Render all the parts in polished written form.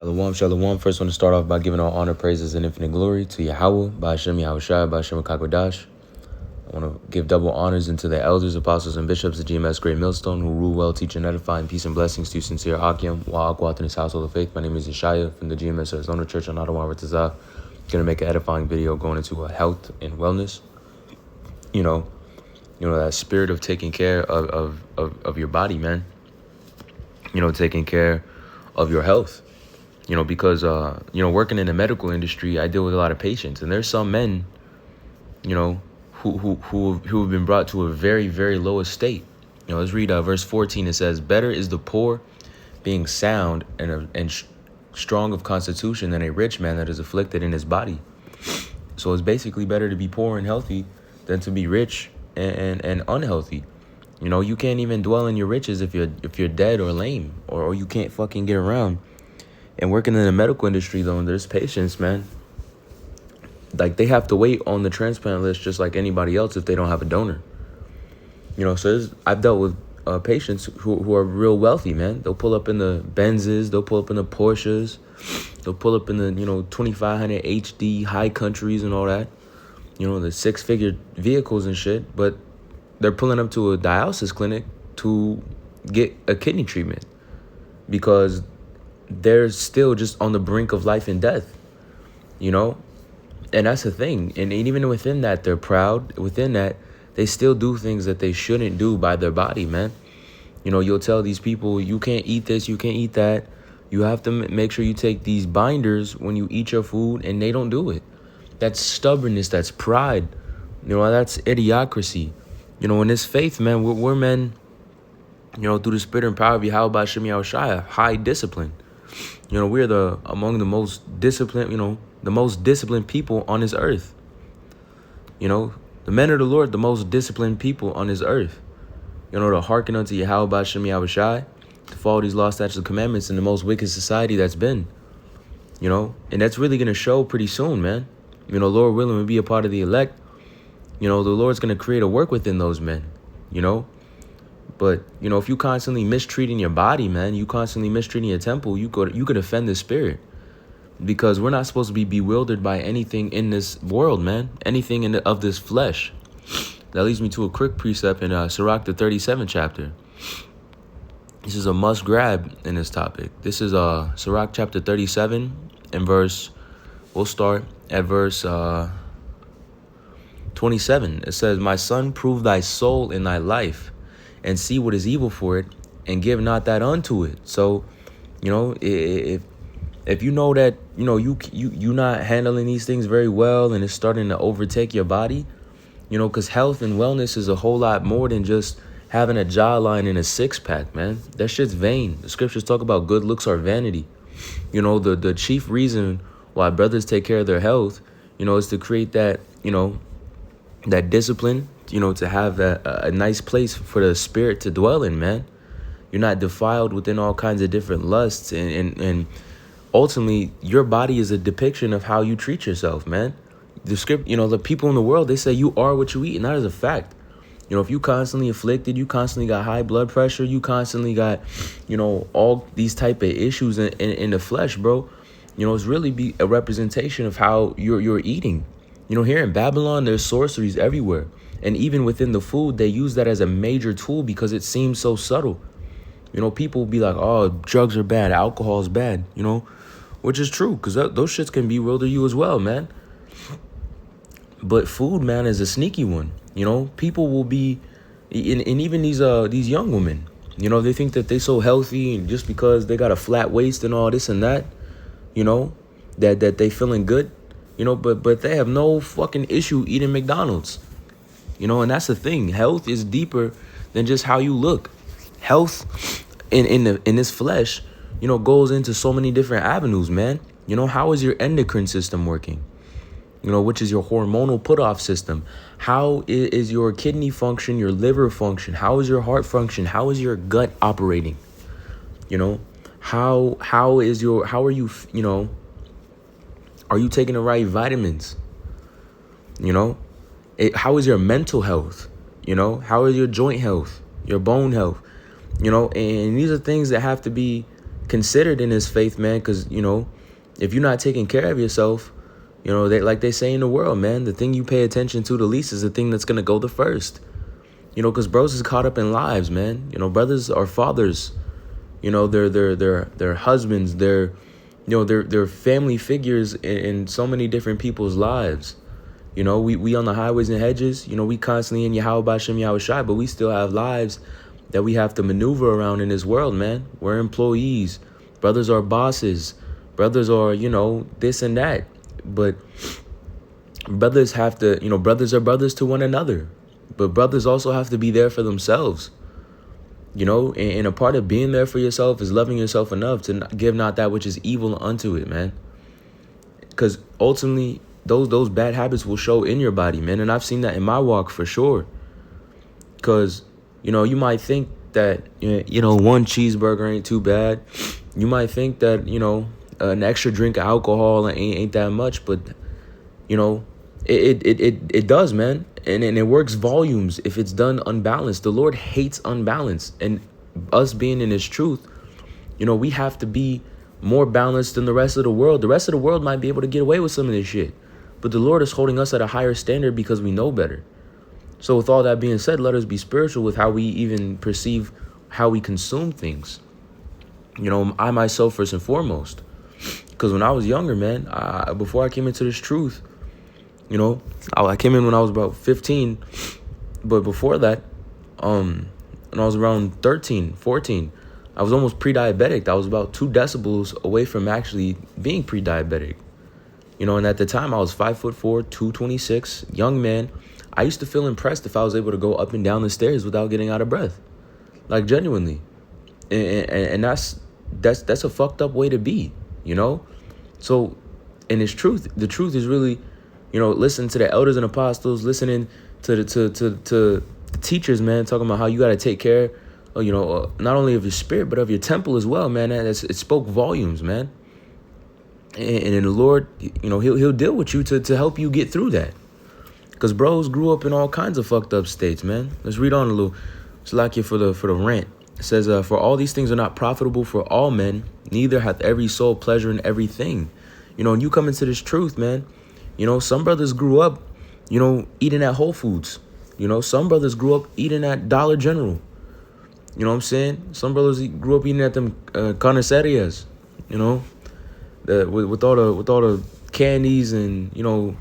Shalom, shalom. First, I want to start off by giving all honor, praises, and infinite glory to Yahweh, by Hashem, Yahushua, by Hashem, Kakodash. I want to give double honors into the elders, apostles, and bishops of GMS Great Millstone who rule well, teach, and edify, and peace and blessings to you, sincere Akim, Wa'akwat, in his household of faith. My name is Yeshaya from the GMS Arizona Church on Ottawa, Arkansas. Going to make an edifying video going into health and wellness. You know that spirit of taking care of your body, man. Taking care of your health. Because working in the medical industry, I deal with a lot of patients, and there's some men, who have been brought to a very, very low estate. Let's read verse 14. It says, "Better is the poor being sound and strong of constitution than a rich man that is afflicted in his body." So it's basically better to be poor and healthy than to be rich and unhealthy. You can't even dwell in your riches if you're dead or lame or you can't fucking get around. And working in the medical industry, though, there's patients, man. Like, they have to wait on the transplant list just like anybody else if they don't have a donor. So I've dealt with patients who are real wealthy, man. They'll pull up in the Benzes, they'll pull up in the Porsches, they'll pull up in the 2500 HD high countries and all that. The six-figure vehicles and shit, but they're pulling up to a dialysis clinic to get a kidney treatment because they're still just on the brink of life and death, and that's the thing. And even within that, they're proud. Within that, they still do things that they shouldn't do by their body, man. You'll tell these people, you can't eat this, you can't eat that. You have to make sure you take these binders when you eat your food, and they don't do it. That's stubbornness, that's pride, that's idiocracy. In this faith, man, we're men, through the spirit and power of Yahweh Hashem Yahushua, high discipline. We're among the most disciplined, the most disciplined people on this earth. The men of the Lord, the most disciplined people on this earth. To hearken unto Yahweh Hashem Yahushua, to follow these law, statutes, and commandments in the most wicked society that's been. And that's really going to show pretty soon, man. Lord willing, we'll be a part of the elect. The Lord's going to create a work within those men, But, if you constantly mistreating your body, man, you constantly mistreating your temple, you could offend the spirit. Because we're not supposed to be bewildered by anything in this world, man. Anything of this flesh. That leads me to a quick precept in Sirach, the 37th chapter. This is a must grab in this topic. This is Sirach chapter 37 and we'll start at verse 27. It says, "My son, prove thy soul in thy life, and see what is evil for it, and give not that unto it." So, if you know that, you not handling these things very well, and it's starting to overtake your body, because health and wellness is a whole lot more than just having a jawline and a six-pack, man. That shit's vain. The scriptures talk about good looks are vanity. The chief reason why brothers take care of their health, is to create that, that discipline, to have a nice place for the spirit to dwell in, man. You're not defiled within all kinds of different lusts. And ultimately, your body is a depiction of how you treat yourself, man. The script, the people in the world, they say you are what you eat. And that is a fact. If you constantly afflicted, you constantly got high blood pressure, you constantly got, all these type of issues in the flesh, bro. It's really be a representation of how you're eating. Here in Babylon, there's sorceries everywhere. And even within the food, they use that as a major tool because it seems so subtle. People be like, oh, drugs are bad, alcohol is bad, which is true because those shits can bewilder you as well, man. But food, man, is a sneaky one. People will be, and even these young women, they think that they're so healthy and just because they got a flat waist and all this and that, that they feeling good, but they have no fucking issue eating McDonald's. And that's the thing. Health is deeper than just how you look. Health in this flesh, goes into so many different avenues, man. How is your endocrine system working? Which is your hormonal put-off system. How is your kidney function, your liver function? How is your heart function? How is your gut operating? How are you, are you taking the right vitamins? How is your mental health? How is your joint health, your bone health? And these are things that have to be considered in his faith, man, because, if you're not taking care of yourself, they say in the world, man, the thing you pay attention to the least is the thing that's going to go the first. Because bros is caught up in lives, man. Brothers are fathers. They're husbands. They're family figures in so many different people's lives. We on the highways and hedges, we constantly in Yahweh B'Shem Yahweh Shai, but we still have lives that we have to maneuver around in this world, man. We're employees. Brothers are bosses. Brothers are, this and that. But brothers have to, brothers are brothers to one another. But brothers also have to be there for themselves. And a part of being there for yourself is loving yourself enough to give not that which is evil unto it, man. Because ultimately, those bad habits will show in your body, man. And I've seen that in my walk for sure. Because, you might think that, one cheeseburger ain't too bad. You might think that, an extra drink of alcohol ain't that much. But, it does, man. And it works volumes if it's done unbalanced. The Lord hates unbalance. And us being in his truth, we have to be more balanced than the rest of the world. The rest of the world might be able to get away with some of this shit. But the Lord is holding us at a higher standard because we know better. So with all that being said, let us be spiritual with how we even perceive how we consume things. I myself first and foremost. Because when I was younger, man, before I came into this truth, I came in when I was about 15. But before that, when I was around 13, 14, I was almost pre-diabetic. I was about 2 decibels away from actually being pre-diabetic. And at the time I was 5'4", 226, young man. I used to feel impressed if I was able to go up and down the stairs without getting out of breath, like genuinely. And that's a fucked up way to be, So, and it's truth. The truth is really, listen to the elders and apostles, listening to the teachers, man, talking about how you got to take care, not only of your spirit but of your temple as well, man. It spoke volumes, man. And the Lord, he'll deal with you to help you get through that. Because bros grew up in all kinds of fucked up states, man. Let's read on a little. It's like you for the rant. It says, for all these things are not profitable for all men, neither hath every soul pleasure in everything. And you come into this truth, man. Some brothers grew up, eating at Whole Foods. Some brothers grew up eating at Dollar General. You know what I'm saying? Some brothers grew up eating at them carnicerias, with all the candies and,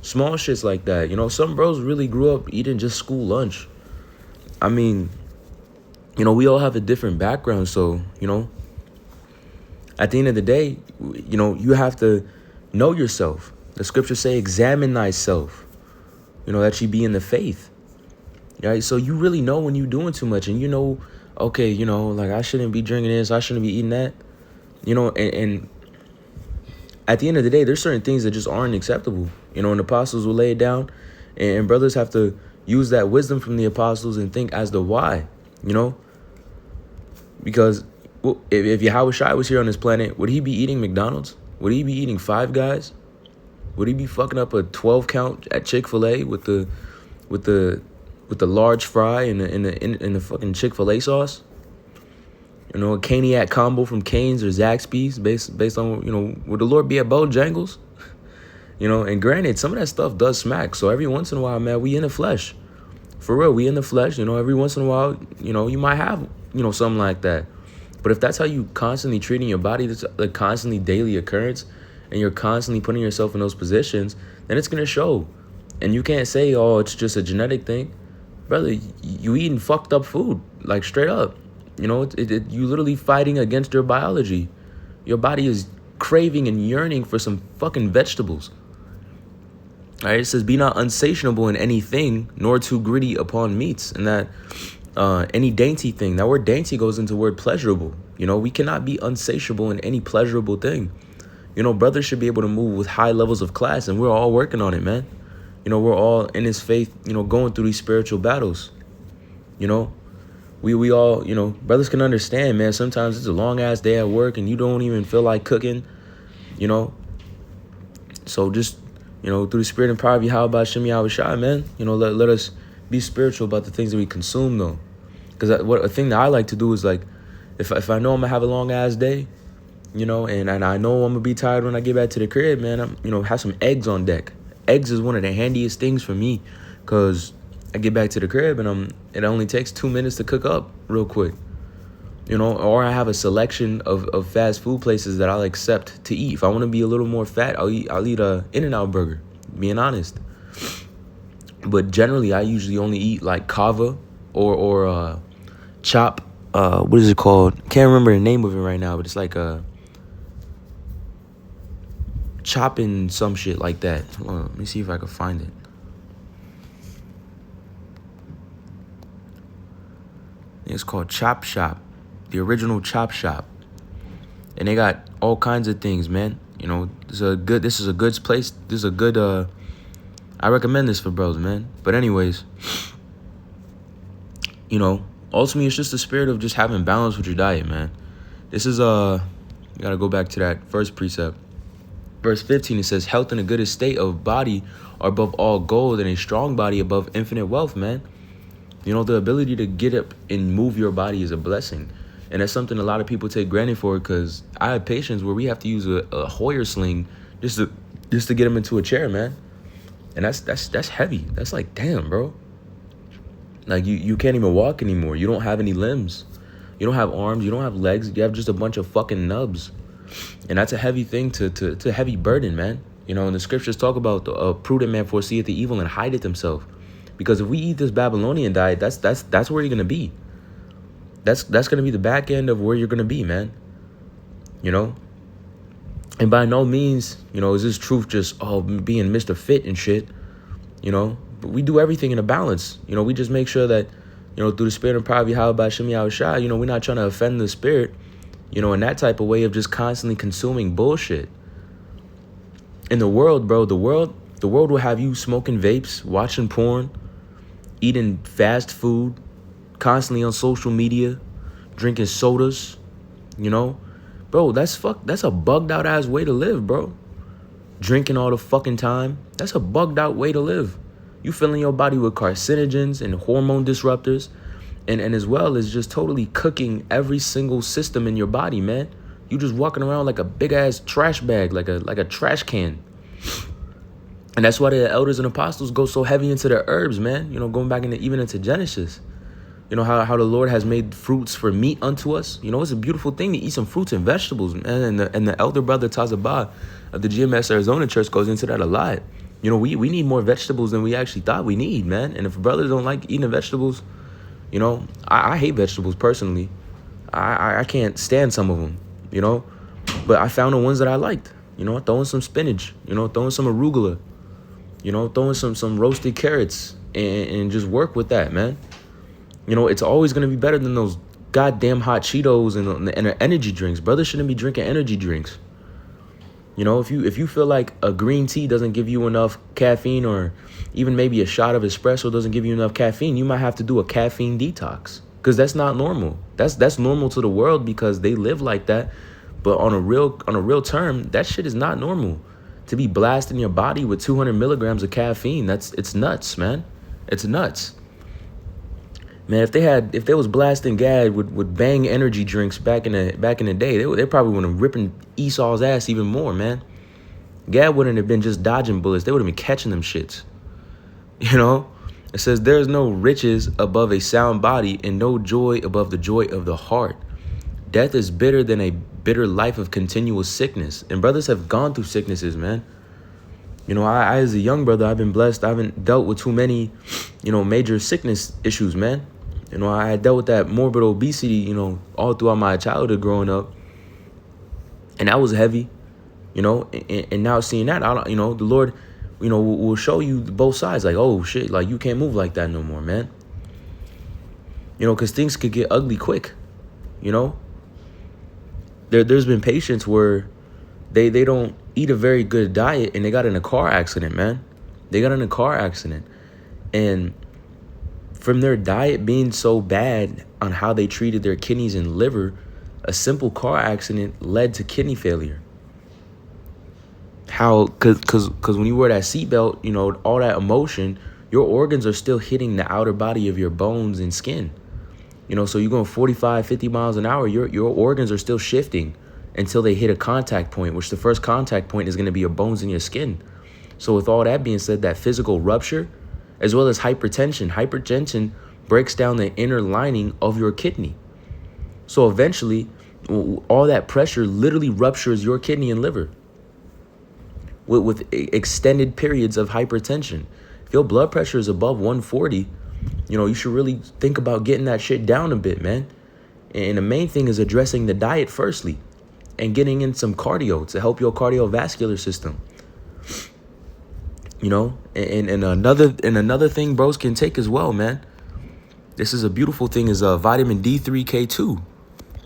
small shits like that. Some bros really grew up eating just school lunch. I mean, we all have a different background. So, at the end of the day, you have to know yourself. The scriptures say, examine thyself, that you be in the faith. Right? So you really know when you're doing too much, and okay, like I shouldn't be drinking this, I shouldn't be eating that, and at the end of the day, there's certain things that just aren't acceptable. And the apostles will lay it down, and brothers have to use that wisdom from the apostles and think as to why, because if Yahweh Shai was here on this planet, would he be eating McDonald's? Would he be eating Five Guys? Would he be fucking up a 12 count at Chick-fil-A with the large fry and the fucking Chick-fil-A sauce? A Caniac combo from Cane's or Zaxby's based on, would the Lord be at Bojangles? And granted, some of that stuff does smack. So every once in a while, man, we in the flesh. For real, we in the flesh. Every once in a while, you might have, something like that. But if that's how you constantly treating your body, that's a constantly daily occurrence, and you're constantly putting yourself in those positions, then it's going to show. And you can't say, oh, it's just a genetic thing. Brother, you eating fucked up food, like straight up. You literally fighting against your biology. Your body is craving and yearning for some fucking vegetables. All right, it says, be not unsatiable in anything, nor too greedy upon meats. And that any dainty thing, that word dainty goes into the word pleasurable. We cannot be unsatiable in any pleasurable thing. Brothers should be able to move with high levels of class, and we're all working on it, man. We're all in this faith, going through these spiritual battles. We all, brothers can understand, man. Sometimes it's a long ass day at work and you don't even feel like cooking, So just, through the spirit and power of Yahweh B'Shem Yahweh Shai, man, let us be spiritual about the things that we consume, though. Because a thing that I like to do is if I know I'm gonna have a long ass day, you know, and I know I'm gonna be tired when I get back to the crib, man, have some eggs on deck. Eggs is one of the handiest things for me, cause I get back to the crib and it only takes 2 minutes to cook up real quick. You know, or I have a selection of fast food places that I'll accept to eat. If I want to be a little more fat, I'll eat a In-N-Out burger, being honest. But generally, I usually only eat like kava or chop. What is it called? Can't remember the name of it right now, but it's like a chopping some shit like that. Hold on, let me see if I can find it. It's called Chop Shop, the original Chop Shop, and they got all kinds of things, man. You know, this is a good place. This is a good. I recommend this for bros, man. But anyways, you know, ultimately it's just the spirit of just having balance with your diet, man. This is you gotta go back to that first precept. Verse 15, it says, health and a good estate of body are above all gold, and a strong body above infinite wealth, man. You know, the ability to get up and move your body is a blessing. And that's something a lot of people take granted for, because I have patients where we have to use a Hoyer sling just to get them into a chair, man. And that's heavy. That's like, damn, bro. Like you can't even walk anymore. You don't have any limbs. You don't have arms. You don't have legs. You have just a bunch of fucking nubs. And that's a heavy thing to heavy burden, man. You know, and the scriptures talk about a prudent man foreseeth the evil and hideth himself. Because if we eat this Babylonian diet, that's where you're gonna be. That's gonna be the back end of where you're gonna be, man. You know? And by no means, you know, is this truth just being Mr. Fit and shit. You know? But we do everything in a balance. You know, we just make sure that, you know, through the spirit and power of Yahweh Shem Yahushua, you know, we're not trying to offend the spirit, you know, in that type of way of just constantly consuming bullshit. In the world, bro, the world will have you smoking vapes, watching porn, eating fast food, constantly on social media, drinking sodas, you know? Bro, that's a bugged out ass way to live, bro. Drinking all the fucking time, that's a bugged out way to live. You filling your body with carcinogens and hormone disruptors, and as well as just totally cooking every single system in your body, man. You just walking around like a big ass trash bag, like a trash can. And that's why the elders and apostles go so heavy into their herbs, man. You know, going back into Genesis. You know, how the Lord has made fruits for meat unto us. You know, it's a beautiful thing to eat some fruits and vegetables, man. And the elder brother Tazabah of the GMS Arizona Church goes into that a lot. You know, we need more vegetables than we actually thought we need, man. And if brothers don't like eating vegetables, you know, I hate vegetables personally. I can't stand some of them, you know. But I found the ones that I liked. You know, throwing some spinach, you know, throwing some arugula, you know, throwing some roasted carrots and just work with that, man. You know, it's always going to be better than those goddamn hot Cheetos and the energy drinks. Brothers shouldn't be drinking energy drinks. You know, if you feel like a green tea doesn't give you enough caffeine, or even maybe a shot of espresso doesn't give you enough caffeine, you might have to do a caffeine detox, because that's not normal. That's normal to the world because they live like that. But on a real term, that shit is not normal. To be blasting your body with 200 milligrams of caffeine, it's nuts, man. It's nuts. Man, if they was blasting Gad with Bang energy drinks back in the day, they probably would have ripping Esau's ass even more, man. Gad wouldn't have been just dodging bullets. They would have been catching them shits. You know? It says, there's no riches above a sound body and no joy above the joy of the heart. Death is bitter than a bitter life of continual sickness. And brothers have gone through sicknesses, man. You know, I as a young brother, I've been blessed. I haven't dealt with too many, you know, major sickness issues, man. You know, I had dealt with that morbid obesity, you know, all throughout my childhood growing up. And that was heavy, you know, and now seeing that, you know, the Lord, you know, will show you both sides. Like, oh, shit, like you can't move like that no more, man. You know, because things could get ugly quick, you know. There's been patients where they don't eat a very good diet and they got in a car accident, man. They got in a car accident. And from their diet being so bad on how they treated their kidneys and liver, a simple car accident led to kidney failure. How, cause when you wear that seatbelt, you know, all that emotion, your organs are still hitting the outer body of your bones and skin. So you're going 45, 50 miles an hour, your organs are still shifting until they hit a contact point, which the first contact point is going to be your bones and your skin. So with all that being said, that physical rupture, as well as hypertension breaks down the inner lining of your kidney. So eventually, all that pressure literally ruptures your kidney and liver with extended periods of hypertension. If your blood pressure is above 140, you should really think about getting that shit down a bit, man. And the main thing is addressing the diet firstly and getting in some cardio to help your cardiovascular system. And another thing bros can take as well, man. This is a beautiful thing, is vitamin D3K2.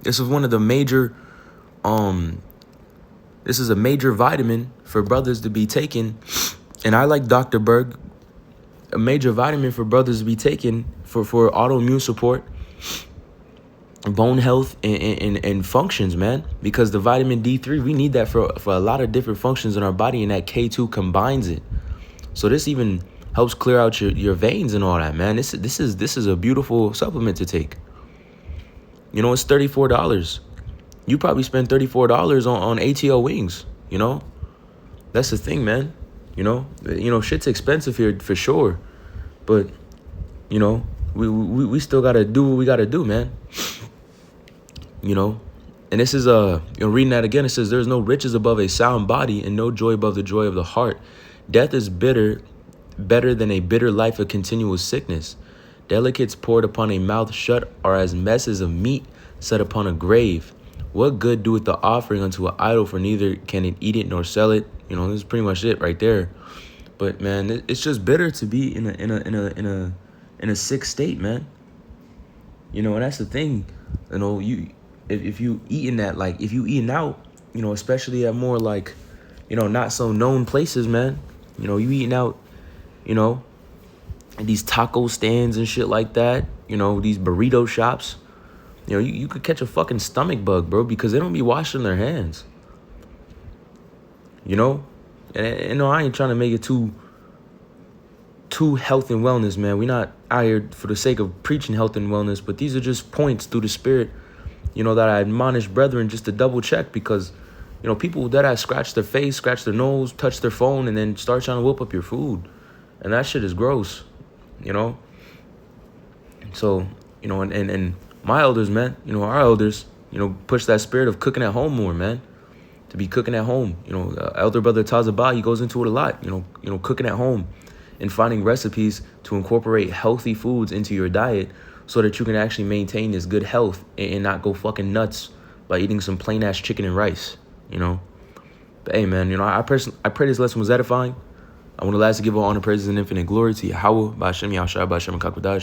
This is one of the major this is a major vitamin for brothers to be taking. And I like Dr. Berg, a major vitamin for brothers to be taking for autoimmune support, bone health, and functions, man. Because the vitamin D3, we need that for a lot of different functions in our body, and that K2 combines it. So this even helps clear out your veins and all that, man. This is a beautiful supplement to take. It's $34. You probably spend $34 on ATL wings, That's the thing, man. Shit's expensive here for sure. But, we still got to do what we got to do, man. And this is, reading that again, it says, there's no riches above a sound body and no joy above the joy of the heart. Death is better than a bitter life of continual sickness. Delicates poured upon a mouth shut are as messes of meat set upon a grave. What good doeth the offering unto an idol, for neither can it eat it nor sell it? This is pretty much it right there. But man, it's just bitter to be in a sick state, man. And that's the thing. If you eating that, like if you eating out, especially at more like, not so known places, man. You eating out, these taco stands and shit like that. These burrito shops. You could catch a fucking stomach bug, bro, because they don't be washing their hands. And I ain't trying to make it too health and wellness, man. We're not out here for the sake of preaching health and wellness, but these are just points through the spirit, that I admonish brethren just to double check, because, people that I scratch their face, scratch their nose, touch their phone, and then start trying to whip up your food. And that shit is gross, So, and my elders, man, our elders, push that spirit of cooking at home more, man. To be cooking at home. Elder brother Tazabah, he goes into it a lot, cooking at home and finding recipes to incorporate healthy foods into your diet so that you can actually maintain this good health and not go fucking nuts by eating some plain ass chicken and rice, But hey, man, I pray this lesson was edifying. I want to lastly give all honor, praises, and infinite glory to Yahweh, Ba'ashem Yahshua, Ba'ashem Kakwadash.